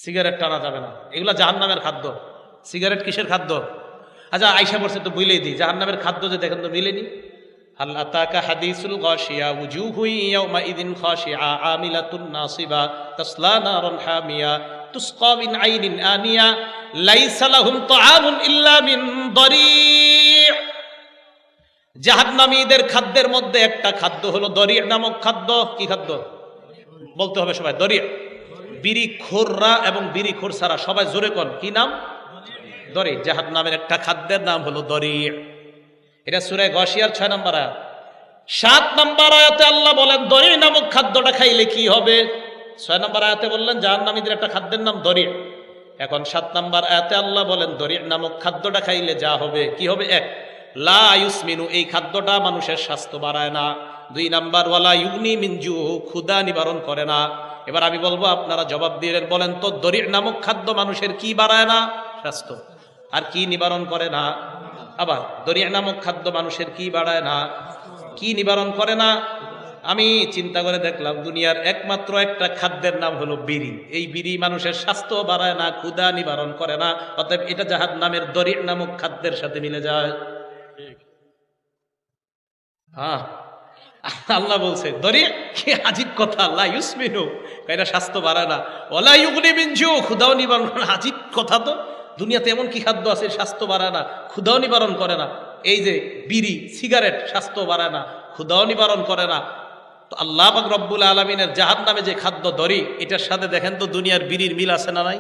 Cigarette টানা যাবে না, এগুলা জাহান্নামের খাদ্য। সিগারেট কিসের খাদ্য? আচ্ছা আয়সা বলছে তো বুঝলেই দিই, জাহান্নামের খাদ্য যে দেখেন তো মিলেনি। হাল আতাকা হাদিসুল গাশিয়া উজুহু ইয়াউমাইযিন খাশিআ আমিলাতুন নাসিবা তাসলা নারান হামিয়া তুসকা মিন আইনিন আনিয়া লাইসা লাহুম তাআমুন ইল্লা মিন দরি'। জাহান্নামীদের খাদ্যের মধ্যে একটা খাদ্য হলো দরি' নামক খাদ্য। কি খাদ্য বলতে হবে সবাই? দরি'। বিড়িখোররা এবং বিড়িখোর ছাড়া সবাই জোরে কোন কি নাম? দরি'। জাহান্নামের একটা খাদ্যের নাম হলো দরি'। এটা সূরা গাশিয়ার 6 নম্বর আয়াত। 7 নম্বর আয়াতে আল্লাহ বলেন দরি' নামক খাদ্যটা খাইলে কি হবে। 6 নম্বর আয়াতে বললেন জাহান্নামীদের একটা খাদ্যের নাম দরি'। এখন 7 নম্বর আয়াতে আল্লাহ বলেন দরি' নামক খাদ্যটা খাইলে যা হবে কি হবে? 1, লা ইউসমিনু, এই খাদ্যটা মানুষের স্বাস্থ্য বাড়ায় না। 2 নাম্বার ওয়ালা ইউগনি মিন জু, ক্ষুধা নিবারণ করে না। এবার আমি বলবো, আপনারা জবাব দিয়ে বলেন তো দরি' নামক খাদ্য মানুষের কি বাড়ায় না? স্বাস্থ্য। আর কি নিবারণ করে না? আবার দরি' নামক খাদ্য মানুষের কি বাড়ায় না, কি নিবারণ করে না? আমি চিন্তা করে দেখলাম দুনিয়ার একমাত্র একটা খাদ্যের নাম হলো বিড়ি। এই বিড়ি মানুষের স্বাস্থ্য বাড়ায় না, ক্ষুধা নিবারণ করে না। অতএব এটা জাহান্নামের দরি' নামক খাদ্যের সাথে মিলে যায়। হ্যাঁ, আল্লাহ বলছে দরি', কি আজীব কথা। লা ইউসমিনু, এটা স্বাস্থ্য বাড়ায় না। ওয়ালা ইউগনি মিন জু, ক্ষুধাও নিবারণ করে না। আজীব কথা তো, দুনিয়াতে এমন কি খাদ্য আছে স্বাস্থ্য বাড়ায় না, ক্ষুধাও নিবারণ করে না? এই যে বিড়ি, সিগারেট স্বাস্থ্য বাড়ায় না, ক্ষুধাও নিবারণ করে না। তো আল্লাহ পাক রব্বুল আলামিনের জাহান্নামে যে খাদ্য দরি, এটার সাথে দেখেন তো দুনিয়ার বিড়ির মিল আছে না নাই?